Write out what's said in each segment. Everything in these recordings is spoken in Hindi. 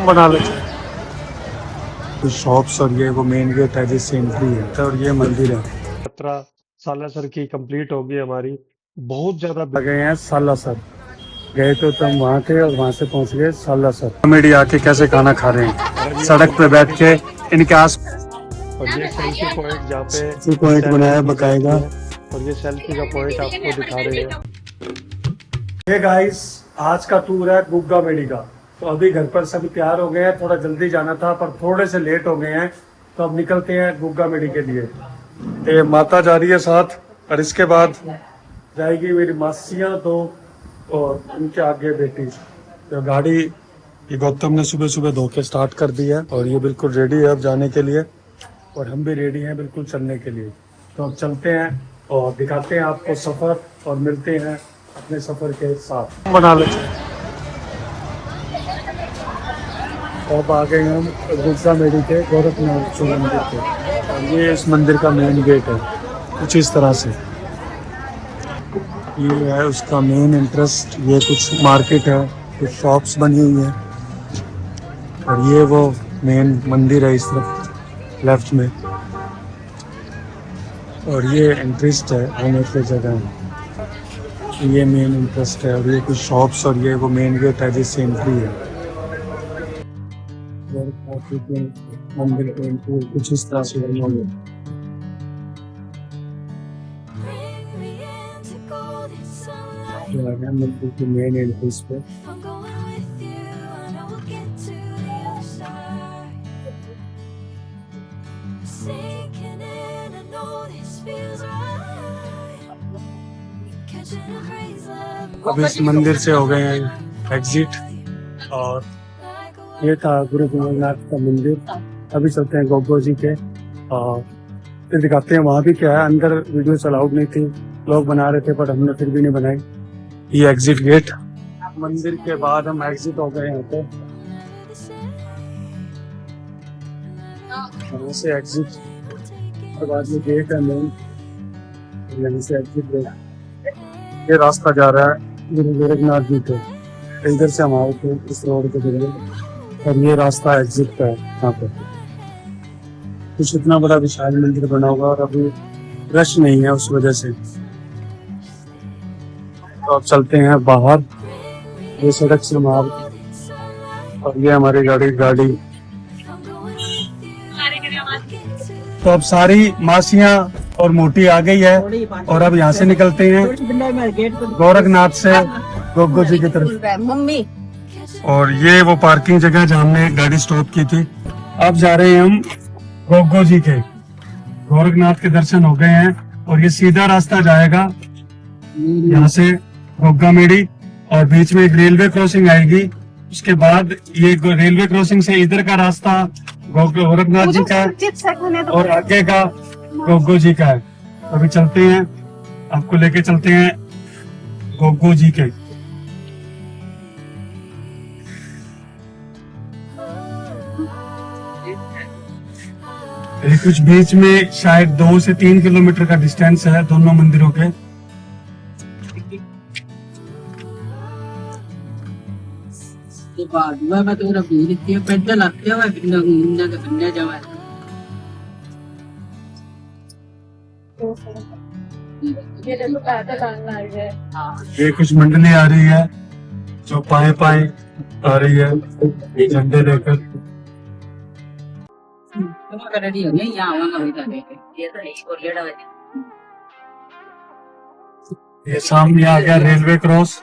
बना लेते हैं कुछ शॉप्स और ये वो मेन गेट है जिससे एंट्री है और ये मंदिर है। यात्रा सालासर की कंप्लीट होगी हमारी। बहुत ज्यादा आ गए हैं सालासर। गए तो तुम वहाँ थे और वहाँ से पहुँच गए सालासर। कॉमेडी आके कैसे खाना खा रहे हैं सड़क पे बैठ के इनके आस। और ये सेल्फी पॉइंट जहाँ पे पॉइंट बनाया बकायदा और ये सेल्फी का पॉइंट आपको दिखा रहे हैं। ये गाइस आज का टूर है गुग्गा मेडी का। तो अभी घर पर सभी तैयार हो गए हैं, थोड़ा जल्दी जाना था पर थोड़े से लेट हो गए हैं, तो अब निकलते हैं गुग्गा मेडी के लिए। ये माता जा रही है साथ और इसके बाद जाएगी मेरी मासियाँ दो और उनके आगे बेटी। तो गाड़ी ये गौतम ने सुबह सुबह धो के स्टार्ट कर दी है और ये बिल्कुल रेडी है अब जाने के लिए और हम भी रेडी हैं बिल्कुल चलने के लिए। तो अब चलते हैं और दिखाते हैं आपको सफ़र और मिलते हैं अपने सफ़र के साथ। बना लेते हैं। अब आ गए हम गुग्गा मेडी के गोरखनाथ मंदिर के और ये इस मंदिर का मेन गेट है कुछ इस तरह से। ये है उसका मेन इंटरेस्ट। ये कुछ मार्केट है, कुछ शॉप्स बनी हुई है और ये वो मेन मंदिर है इस तरफ लेफ्ट में। और ये इंटरेस्ट है आने की जगह, ये मेन इंटरेस्ट है। और ये कुछ शॉप्स और ये वो मेन गेट है जिससे एंट्री है मंदिर के एंट्री कुछ इस तरह से बनी हुई है। मंदिर की मेन एंट्रेंस पे अब इस मंदिर से हो गए हैं एग्जिट और ये था गुरु गोरखनाथ का मंदिर। अभी चलते हैं गोगो जी के और फिर दिखाते हैं वहाँ भी क्या है। अंदर वीडियो अलाउड नहीं थी, लोग बना रहे थे पर हमने फिर भी नहीं बनाई। ये एग्जिट गेट मंदिर के बाद हम एग्जिट हो गए यहाँ पे। यहाँ से एग्जिट के बाद ये गेट है मेन, यहाँ से एग्जिट गेट। ये रास्ता जा रहा है गुरु गोरखनाथ जी के। इधर से हम आए थे इस रोड पे गुजरे और ये रास्ता एग्जिट का है। यहाँ पे कुछ इतना बड़ा विशाल मंदिर बना होगा और अभी रश नहीं है उस वजह से। तो अब चलते हैं बाहर, ये सड़क से मार्ग और ये हमारी गाड़ी। तो अब सारी मासियां और मोटी आ गई है और अब यहाँ से निकलते हैं गोरखनाथ से गोगो जी की तरफ। और ये वो पार्किंग जगह जहाँ हमने गाड़ी स्टॉप की थी। अब जा रहे हैं हम गोगो जी के। गोरखनाथ के दर्शन हो गए हैं और ये सीधा रास्ता जाएगा यहाँ से गोग्गा मेडी और बीच में एक रेलवे क्रॉसिंग आएगी। उसके बाद ये रेलवे क्रॉसिंग से इधर का रास्ता गोरखनाथ जी का है और आगे का गोगो जी का है। अभी चलते हैं, आपको लेके चलते हैं गोगो जी के। कुछ बीच में शायद 2 से 3 किलोमीटर का डिस्टेंस है दोनों मंदिरों के। ये कुछ मंडली आ रही है जो पाए आ रही है झंडे लेकर। ये सामने आ गया रेलवे क्रॉस।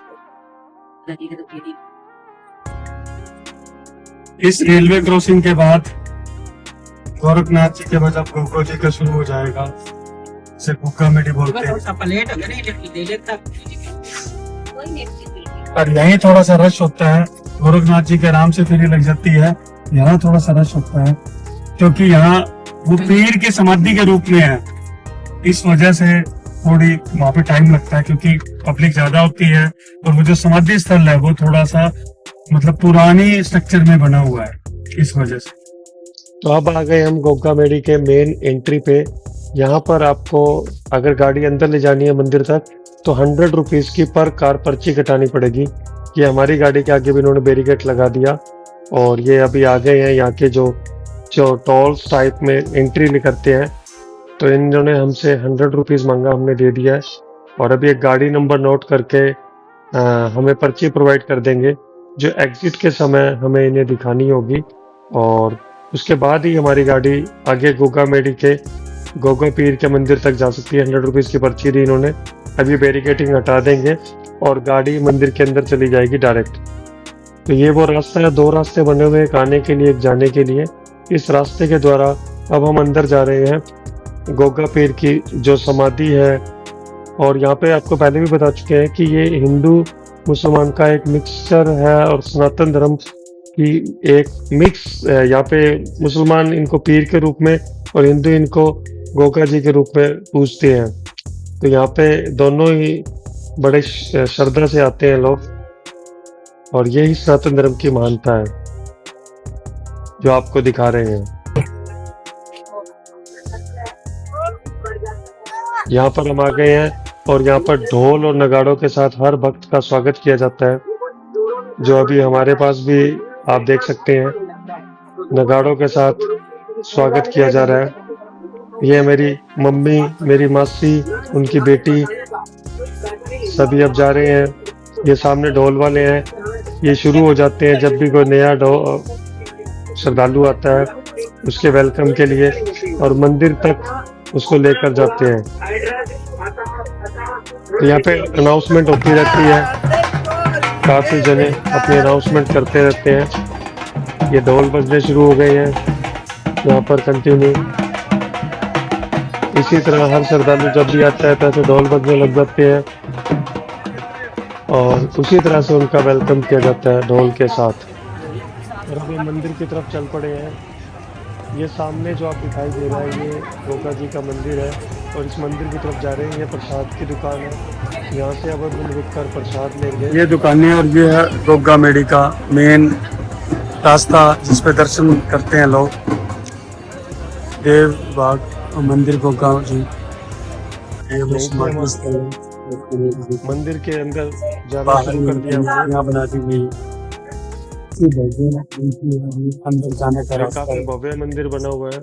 इस रेलवे क्रॉसिंग के बाद गोरखनाथ जी के बाद अब गोगो जी का शुरू हो जाएगा, इसे गुग्गा मेडी बोलते हैं। और यहीं थोड़ा सा रश होता है, गोरखनाथ जी के आराम से फेरी लग जाती है। यहाँ थोड़ा सा रश होता है क्योंकि यहाँ वो पीर की समाधि के रूप में है, इस वजह से थोड़ी वहाँ पे टाइम लगता है क्योंकि पब्लिक ज्यादा होती है। और वो जो समाधि स्थल है वो थोड़ा सा मतलब पुरानी स्ट्रक्चर में बना हुआ है, इस वजह से। तो अब आ गए हम गोग्गा मेडी के मेन एंट्री पे। यहाँ पर आपको अगर गाड़ी अंदर ले जानी है मंदिर तक तो 100 रुपीज की पर कार पर्ची कटानी पड़ेगी। ये हमारी गाड़ी के आगे भी इन्होंने बैरिकेड लगा दिया और ये अभी आ गए हैं यहाँ के जो जो टोल्स टाइप में एंट्री करते हैं। तो इन्होंने हमसे 100 रुपीज़ मांगा, हमने दे दिया है। और अभी एक गाड़ी नंबर नोट करके हमें पर्ची प्रोवाइड कर देंगे, जो एग्जिट के समय हमें इन्हें दिखानी होगी। और उसके बाद ही हमारी गाड़ी आगे गोगा मेडी के गोगा पीर के मंदिर तक जा सकती है। 100 रुपीज़ की पर्ची दी इन्होंने। अभी बैरिकेटिंग हटा देंगे और गाड़ी मंदिर के अंदर चली जाएगी डायरेक्ट। तो ये वो रास्ता है, 2 रास्ते बने हुए, एक आने के लिए एक जाने के लिए। इस रास्ते के द्वारा अब हम अंदर जा रहे हैं गोगा पीर की जो समाधि है। और यहाँ पे आपको पहले भी बता चुके हैं कि ये हिंदू मुसलमान का एक मिक्सचर है और सनातन धर्म की एक मिक्स है। यहाँ पे मुसलमान इनको पीर के रूप में और हिंदू इनको गोगा जी के रूप में पूजते हैं। तो यहाँ पे दोनों ही बड़े श्रद्धा से आते हैं लोग, और यही सनातन धर्म की महानता है जो आपको दिखा रहे हैं। यहाँ पर हम आ गए हैं और यहाँ पर ढोल और नगाड़ों के साथ हर भक्त का स्वागत किया जाता है, जो अभी हमारे पास भी आप देख सकते हैं नगाड़ों के साथ स्वागत किया जा रहा है। ये मेरी मम्मी, मेरी मासी, उनकी बेटी सभी अब जा रहे हैं। ये सामने ढोल वाले हैं, ये शुरू हो जाते हैं जब भी कोई नया श्रद्धालु आता है उसके वेलकम के लिए, और मंदिर तक उसको लेकर जाते हैं। तो यहाँ पे अनाउंसमेंट होती रहती है, काफ़ी जने अपनी अनाउंसमेंट करते रहते हैं। ये ढोल बजने शुरू हो गए हैं यहाँ पर कंटिन्यू। इसी तरह हर श्रद्धालु जब भी आता है तो ऐसे ढोल बजने लग जाते हैं और उसी तरह से उनका वेलकम किया जाता है ढोल के साथ। और अब ये मंदिर की तरफ चल पड़े हैं। ये सामने जो आप दिखाई दे रहा है ये गोगा जी का मंदिर है, और इस मंदिर की तरफ जा रहे हैं। ये प्रसाद की दुकान है, यहाँ से अब हम रुक कर प्रसाद लेंगे। ये दुकानें, और ये है गोगा मेडी का मेन रास्ता जिस पे दर्शन करते हैं लोग। देव बाग मंदिर गोगा जी, मंदिर के अंदर जाना शुरू कर दिया हमने। यहाँ बना दी गई अंदर जाने का रास्ता, काफी भव्य मंदिर बना हुआ है।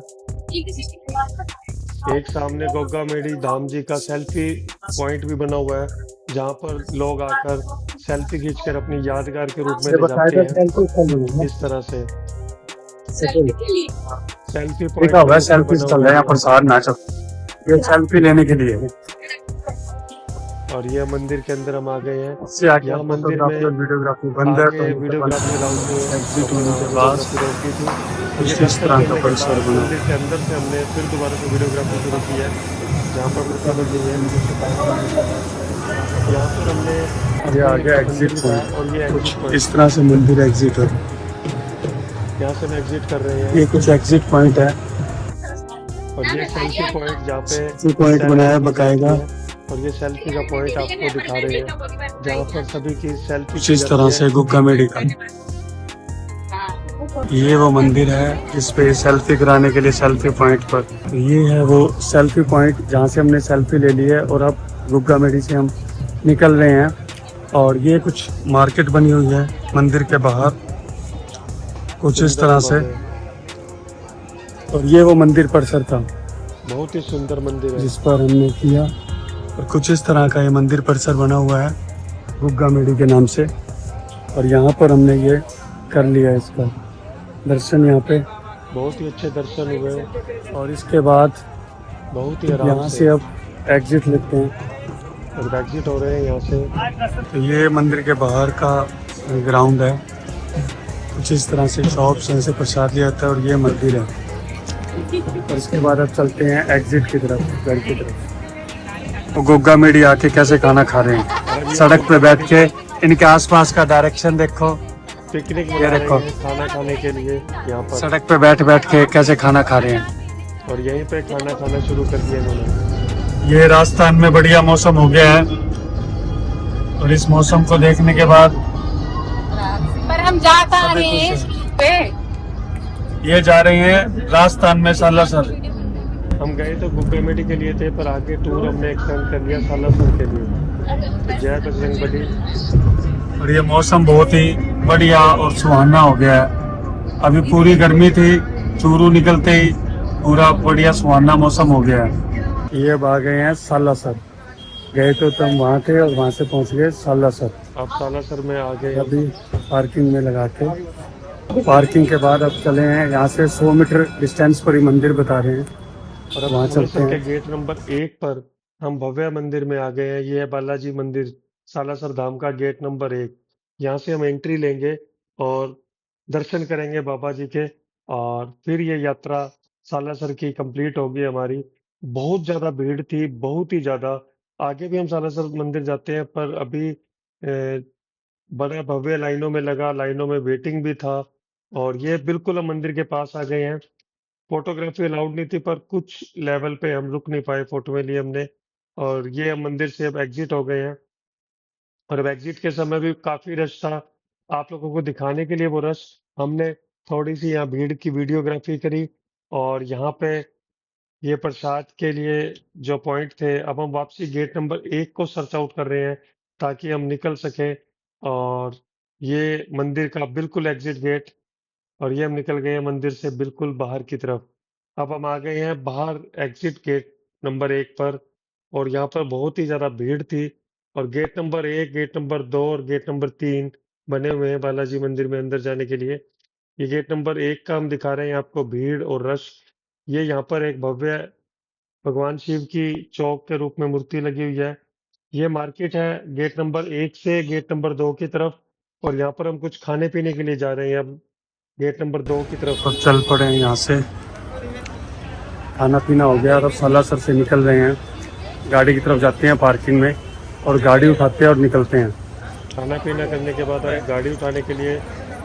एक सामने गोगा मेडी धाम जी का सेल्फी पॉइंट भी बना हुआ है, जहाँ पर लोग आकर सेल्फी खींचकर अपनी यादगार के रूप में ले जाते हैं। इस तरह से सेल्फी पॉइंट, सेल्फी चल रहा है यहाँ पर, सार नाच ये सेल्फी लेने के लिए। और ये मंदिर के अंदर हम आ गए हैं। यहाँ मंदिर में वीडियोग्राफी बंद है, तो वीडियोग्राफी एग्जिट होने के बाद कुछ इस तरह का परिसर बना। मंदिर के अंदर से हमने फिर दोबारा से वीडियोग्राफी शुरू की है, जहाँ पर यहाँ पर हमने ये आ गया एग्जिट पॉइंट, और ये कुछ इस तरह से मंदिर एग्जिट है। यहाँ से हम एग्जिट कर रहे हैं। ये कुछ एग्जिट पॉइंट है, और ये सेल्फी पॉइंट जहाँ पे पॉइंट बनाया बकायदा, और ये सेल्फी का पॉइंट आपको दिखा रहे हैं, जहाँ पर सभी की सेल्फी इस तरह से गोगा मेडी का। ये वो मंदिर है जिस पे सेल्फी कराने के लिए सेल्फी पॉइंट पर। तो ये है वो सेल्फी पॉइंट जहाँ से हमने सेल्फी ले ली है, और अब गोगा मेडी से हम निकल रहे हैं। और ये कुछ मार्केट बनी हुई है मंदिर के बाहर कुछ इस तरह से, और ये वो मंदिर परिसर था, बहुत ही सुंदर मंदिर है जिस पर हमने किया। और कुछ इस तरह का ये मंदिर परिसर बना हुआ है गोगा मेडी के नाम से, और यहाँ पर हमने ये कर लिया इसका दर्शन। यहाँ पे बहुत ही अच्छे दर्शन हुए, और इसके बाद बहुत ही यहाँ से अब एग्जिट लेते हैं, और एग्जिट हो रहे हैं यहाँ से। तो ये मंदिर के बाहर का ग्राउंड है, कुछ इस तरह से शॉप्स ऐसे प्रसाद लिया जाता है, और ये मंदिर है। और इसके बाद अब चलते हैं एग्जिट की तरफ, घर की तरफ। तो गोगा मेडी आके कैसे खाना खा रहे हैं, सड़क पे बैठ के। इनके आसपास का डायरेक्शन देखो, पिकनिक ये देखो, खाना खाने के लिए यहाँ पर सड़क पे बैठ बैठ के कैसे खाना खा रहे हैं, और यहीं पे खाना खाना शुरू कर दिया इन्होंने। ये राजस्थान में बढ़िया मौसम हो गया है, और इस मौसम को देखने के बाद पर हम जा कहाँ रहे हैं? ये जा रहे हैं राजस्थान में सालासर। हम गए तो गोगा मेडी के लिए थे, पर आगे टूर हमने एक्सटेंड कर लिया सालासर के लिए। जय बजरंगबली। और ये मौसम बहुत ही बढ़िया और सुहाना हो गया है, अभी पूरी गर्मी थी, चूरू निकलते ही पूरा बढ़िया सुहाना मौसम हो गया है। ये अब आ गए हैं सालासर। गए तो तुम वहाँ थे और वहाँ से पहुँच गए सालासर। अब सालासर में आ गए, अभी पार्किंग में लगा के। पार्किंग के बाद अब चले हैं, यहाँ से 100 मीटर डिस्टेंस पर ही मंदिर बता रहे हैं और अब वहाँ चलते हैं। गेट नंबर 1 पर हम भव्य मंदिर में आ गए हैं। ये है बालाजी मंदिर, सालासर धाम का गेट नंबर 1। यहाँ से हम एंट्री लेंगे और दर्शन करेंगे बाबा जी के, और फिर ये यात्रा सालासर की कंप्लीट होगी हमारी। बहुत ज़्यादा भीड़ थी, बहुत ही ज़्यादा। आगे भी हम सालासर मंदिर जाते हैं, पर अभी बड़ा भव्य लाइनों में लगा, लाइनों में वेटिंग भी था। और ये बिल्कुल हम मंदिर के पास आ गए हैं। फोटोग्राफी अलाउड नहीं थी, पर कुछ लेवल पे हम रुक नहीं पाए, फोटो में लिए हमने। और ये हम मंदिर से अब एग्जिट हो गए हैं, और अब एग्जिट के समय भी काफ़ी रश था। आप लोगों को दिखाने के लिए वो रश, हमने थोड़ी सी यहाँ भीड़ की वीडियोग्राफी करी। और यहाँ पे ये प्रसाद के लिए जो पॉइंट थे, अब हम वापसी गेट नंबर 1 को सर्च आउट कर रहे हैं ताकि हम निकल सकें। और ये मंदिर का बिल्कुल एग्जिट गेट, और ये हम निकल गए हैं मंदिर से बिल्कुल बाहर की तरफ। अब हम आ गए हैं बाहर एग्जिट गेट नंबर 1 पर, और यहाँ पर बहुत ही ज़्यादा भीड़ थी। और गेट नंबर 1, गेट नंबर 2 और गेट नंबर 3 बने हुए हैं बालाजी मंदिर में अंदर जाने के लिए। ये गेट नंबर 1 का हम दिखा रहे हैं आपको, भीड़ और रश। ये यहाँ पर एक भव्य भगवान शिव की चौक के रूप में मूर्ति लगी हुई है। ये मार्केट है गेट नंबर 1 से गेट नंबर 2 की तरफ, और यहाँ पर हम कुछ खाने पीने के लिए जा रहे हैं अब गेट नंबर 2 की तरफ। और चल पड़े हैं यहाँ से, खाना पीना हो गया और अब सालासर से निकल रहे हैं, गाड़ी की तरफ जाते हैं पार्किंग में और गाड़ी उठाते हैं और निकलते हैं। खाना पीना करने के बाद अब गाड़ी उठाने के लिए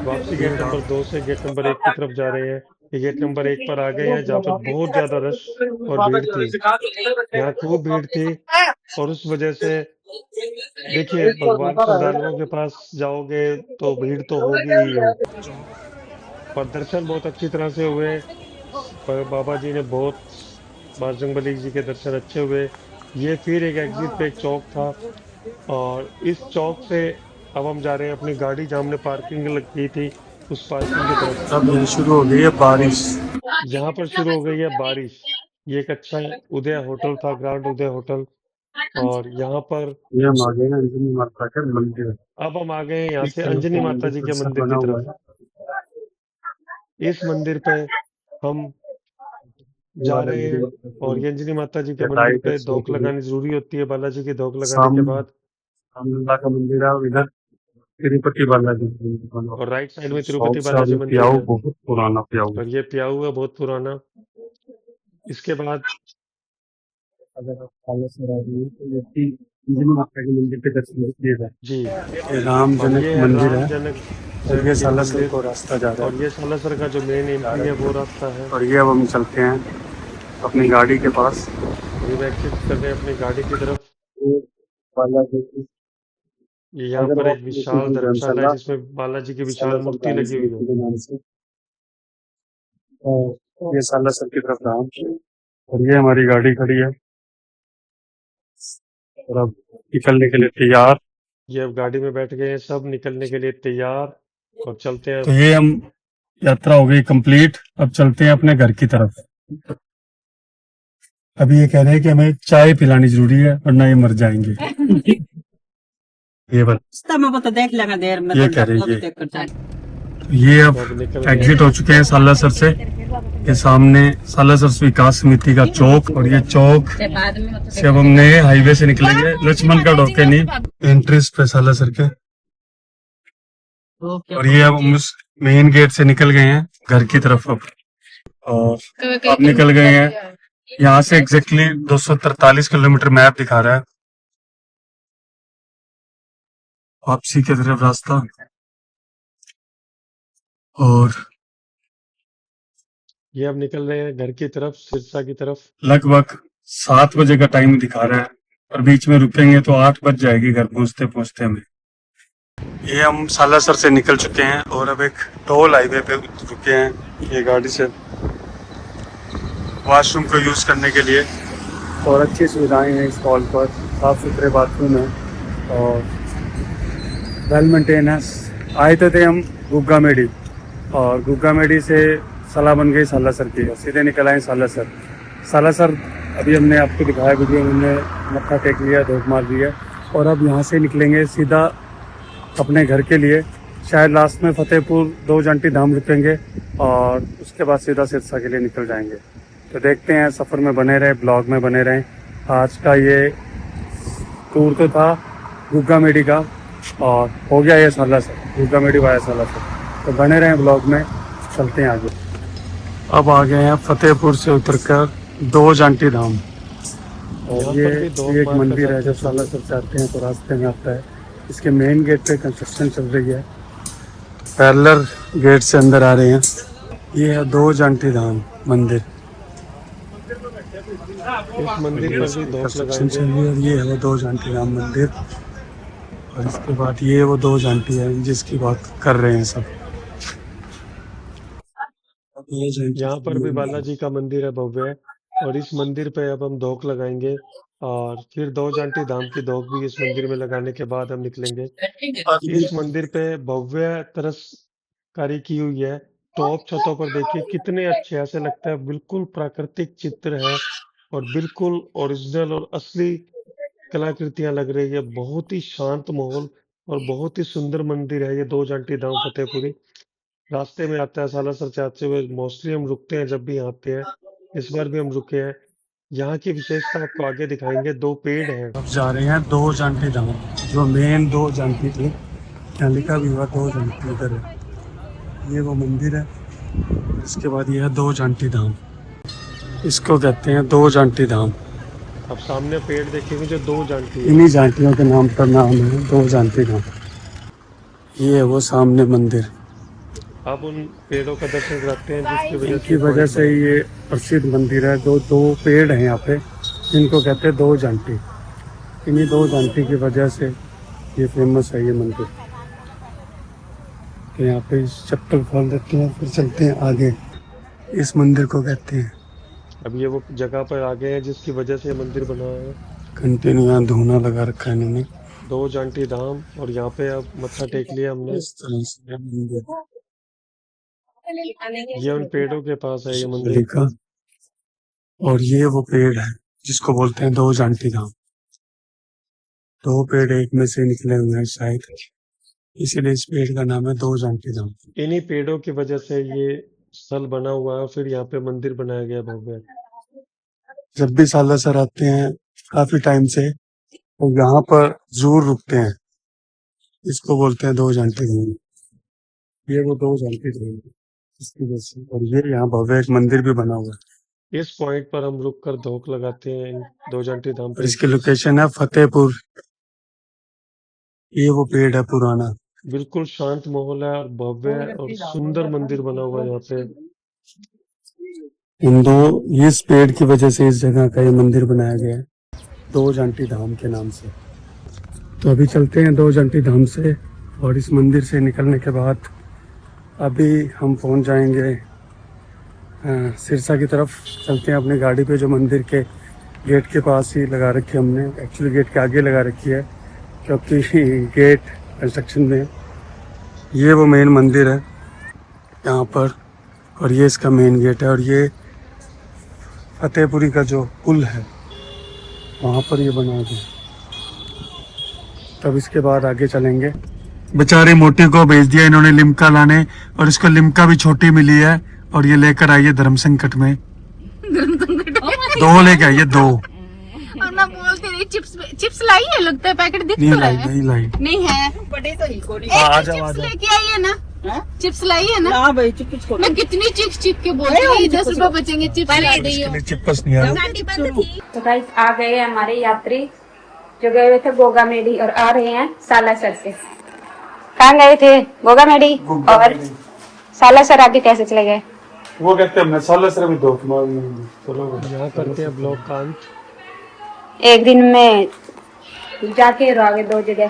वापसी गेट नंबर 2 से गेट नंबर 1 की तरफ जा रहे हैं। ये गेट नंबर 1 पर आ गए हैं, जहाँ पर बहुत ज़्यादा रश और भीड़ थी। यहाँ खूब भीड़ थी, और उस वजह से देखिए, भगवान श्रद्धालुओं के पास जाओगे तो भीड़ तो होगी ही होगी। और दर्शन बहुत अच्छी तरह से हुए। बाबा जी ने बहुत, बजरंगबली जी के दर्शन अच्छे हुए। ये फिर एक एग्जिट पे एक चौक था, और इस चौक से अब हम जा रहे हैं अपनी गाड़ी जहाँ हमने पार्किंग लगी थी उस पार्किंग की तरफ। अब ये शुरू हो गई है बारिश, यहाँ पर शुरू हो गई है बारिश। ये एक अच्छा उदय होटल था, ग्रैंड उदय होटल, और यहाँ पर ये हम आ गए ना अंजनी माता के मंदिर। अब हम आ गए यहाँ से अंजनी माता जी के मंदिर की तरफ। इस मंदिर पे हम जा रहे हैं, और ये अंजनी माता जी के मंदिर पे धोख लगानी जरूरी होती है। बालाजी की धोख लगाने के बाद का मंदिर है, इधर तिरुपति बालाजी, और राइट साइड में तिरुपति बालाजी मंदिर है। बहुत पुराना प्याऊ, और ये प्याऊ है बहुत पुराना। इसके बाद अगर आप सालासर आ गए तो ये अंजनी माता के मंदिर पे दर्शन कीजिएगा जी। ये राम जनक मंदिर है, और ये सालासर को रास्ता जा रहा है, और ये सालासर का जो मेन एंट्री है वो रास्ता है। और ये अब हम चलते हैं अपनी गाड़ी के पास, ये एग्जिट कर रहे हैं अपनी गाड़ी की तरफ। ये यहाँ पर एक विशाल धर्मशाला है जिसमें बालाजी की विशाल मूर्ति लगी हुई है। और ये सालासर की तरफ राम, और ये हमारी गाड़ी खड़ी है, और अब निकलने के लिए तैयार। ये अब गाड़ी में बैठ गए हैं सब, निकलने के लिए तैयार, और चलते हैं। तो ये हम यात्रा हो गई कंप्लीट, अब चलते हैं अपने घर की तरफ। अभी ये कह रहे हैं कि हमें चाय पिलानी जरूरी है वरना ये मर जाएंगे। ये बस तो देख लेंगे देर में, ये कह रही है। ये अब एग्जिट हो चुके हैं सालासर से। ये सामने सालासर विकास समिति का चौक, और ये चौक से अब हमने हाईवे से निकलेंगे, लक्ष्मण का डोके नहीं, एंट्रीज पे सालासर के। और ये अब हम उस मेन गेट से निकल गए हैं घर की तरफ अब, और अब निकल गए हैं यहाँ से एग्जैक्टली 243 किलोमीटर मैप दिखा रहा है वापसी की तरफ रास्ता। और ये अब निकल रहे हैं घर की तरफ, सिरसा की तरफ। लगभग 7 बजे का टाइम दिखा रहा है, और बीच में रुकेंगे तो 8 बज जाएगी घर पहुंचते पहुंचते हमें। ये हम सालासर से निकल चुके हैं, और अब एक टोल हाईवे पे रुके हैं ये गाड़ी से वॉशरूम को यूज़ करने के लिए। और अच्छी सुविधाएं हैं इस हॉल पर, साफ़ सुथरे बाथरूम है और वेल मेंटेनेंस। आए थे हम गुग्गा मेडी, और गुग्गा मेडी से सलाह बन गई सालासर की, सीधे निकल आए सालासर। सालासर अभी हमने आपको दिखाया वीडियो में, हमने मत्था टेक लिया, धूप मार लिया और अब यहाँ से निकलेंगे सीधा अपने घर के लिए। शायद लास्ट में फतेहपुर दो जांटी धाम रुकेंगे और उसके बाद सीधा सिरसा के लिए निकल जाएंगे। तो देखते हैं, सफ़र में बने रहे, ब्लॉग में बने रहें। आज का ये टूर तो था गुग्गा मेडी का और हो गया ये सालासर, गुग्गा मेडी वाया सालासर। तो बने रहें ब्लॉग में, चलते हैं आगे। अब आ गए हैं फतेहपुर से उतरकर दो जांटी धाम और ये एक मंदिर है जो सालासर से आते हैं तो रास्ते में आता है। इसके मेन गेट पे कंस्ट्रक्शन चल रही है, पैरेलल गेट से अंदर आ रहे हैं। ये है दो जांटी धाम मंदिर, इस मंदिर पर भी धूप कंस्ट्रक्शन चल लगाएंगे। रही है। और ये है वो दो जांटी धाम मंदिर और इसके बाद ये वो दो जांटी है जिसकी बात कर रहे हैं सब। यहाँ पर भी बालाजी का मंदिर है भव्य, और इस मंदिर पे अब हम धोख लगाएंगे और फिर दो जांटी धाम की धोख भी इस मंदिर में लगाने के बाद हम निकलेंगे। इस मंदिर पे भव्य तरसकारी की हुई है। टॉप छतों पर देखिए कितने अच्छे, ऐसे लगता है बिल्कुल प्राकृतिक चित्र है और बिल्कुल ओरिजिनल और असली कलाकृतियां लग रही है। बहुत ही शांत माहौल और बहुत ही सुंदर मंदिर है ये दो जांटी धाम फतेहपुरी। रास्ते में आता है सालासर से आते हुए। मोस्टली हम रुकते हैं जब भी यहाँ आते हैं, इस बार भी हम रुके हैं। यहाँ की विशेषता आपको आगे दिखाएंगे। दो पेड़ हैं। अब जा रहे हैं दो जांटी धाम, जो मेन दो जांटी थी, यहाँ लिखा भी हुआ दो जांटी इधर है। ये वो मंदिर है, इसके बाद ये है दो जांटी धाम, इसको कहते हैं दो जांटी धाम। अब सामने पेड़ देखेंगे जो दो जांटी है। इन्हीं जांटियों के नाम पर नाम है दो जांटी धाम। ये है वो सामने मंदिर, अब उन पेड़ों का दर्शन कराते हैं जिसकी वजह से ये प्रसिद्ध मंदिर है। दो पेड़ हैं यहाँ पे जिनको कहते हैं दो जांटी। इन्हीं दो जांटी की वजह से ये फेमस है ये मंदिर। तो यहाँ पे चप्पल खोल देते हैं, फिर चलते हैं आगे। इस मंदिर को कहते हैं, अब ये वो जगह पर आ गए हैं जिसकी वजह से ये मंदिर बना है। कंटिन्यू यहाँ धूना लगा रखा है इन्होंने। दो जांटी धाम, और यहाँ पे अब मत्था टेक लिया हमने। इस तरह से है मंदिर ये उन पेड़ों के पास है ये मंदिर। लिखा, और ये वो पेड़ है जिसको बोलते हैं दो जांटी धाम। दो पेड़ एक में से निकले हुए हैं शायद, इसीलिए इस पेड़ का नाम है दो जांटी धाम। इन्हीं पेड़ों की वजह से ये स्थल बना हुआ है, फिर यहाँ पे मंदिर बनाया गया भव्य। जब भी सालासर आते हैं काफी टाइम से तो यहाँ पर जरूर रुकते हैं। इसको बोलते हैं दो जांटी धाम। ये वो दो जांटी धाम इसकी वजह से। और ये यहाँ भव्य एक मंदिर भी बना हुआ है। इस पॉइंट पर हम रुक कर धोख लगाते हैं इन दो जांटी धाम और पे। इसकी लोकेशन है फतेहपुर। ये वो पेड़ है पुराना, बिल्कुल शांत माहौल है और भव्य और सुंदर मंदिर बना हुआ है यहाँ पे। इन दो इस पेड़ की वजह से इस जगह का ये मंदिर बनाया गया है दो जांटी धाम के नाम से। तो अभी चलते हैं दो जांटी धाम से, और इस मंदिर से निकलने के बाद अभी हम पहुंच जाएंगे सिरसा की तरफ। चलते हैं अपनी गाड़ी पे, जो मंदिर के गेट के पास ही लगा रखी है हमने। एक्चुअली गेट के आगे लगा रखी है क्योंकि गेट कंस्ट्रक्शन में। ये वो मेन मंदिर है यहाँ पर, और ये इसका मेन गेट है। और ये फतेहपुरी का जो पुल है वहाँ पर ये बना गया। तब इसके बाद आगे चलेंगे। बेचारे मोटी को भेज दिया इन्होंने लिम्का लाने, और इसको लिम्का भी छोटी मिली है और ये लेकर आई है धर्म संकट में। दो लेके आई है, दो। और मैं बोलती रही चिप्स लाई है, लगता है पैकेट दिख नहीं तो रहा लाई, है। नहीं लाई। नहीं है, बड़े तो ही कोड़ी। आ जाओ, आ चिप्स जाओ। लेके आई है ना, चिप्स लाई है ना। हाँ भाई चिप्स को मैं कितनी चिक के बोलती हूँ, 10 रुपए बचेंगे, चिप्स ला रही हूँ। चिपस नहीं आ रहा। तो गाइस आ गए हैं हमारे यात्री जो गए हुए थे गोगा मेडी और आ रहे हैं सालासर से। कहाँ गए थे? गोगा मेडी। और सालासर आगे कैसे चले गए? वो कहते हैं हमने सालासर भी धोख मार ली। चलो यहाँ करते हैं ब्लॉग का अंत। एक दिन में जाके रहो आगे 2 जगह।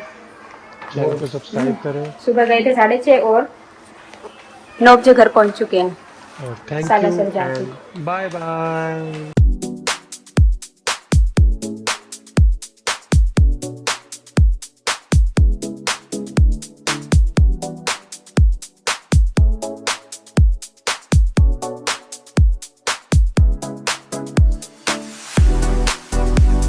चैनल को सब्सक्राइब करें सुबह गए थे 6:30 और 9 बजे घर पहुंच चुके हैं और थैंक सालासर यू जाके। And bye bye.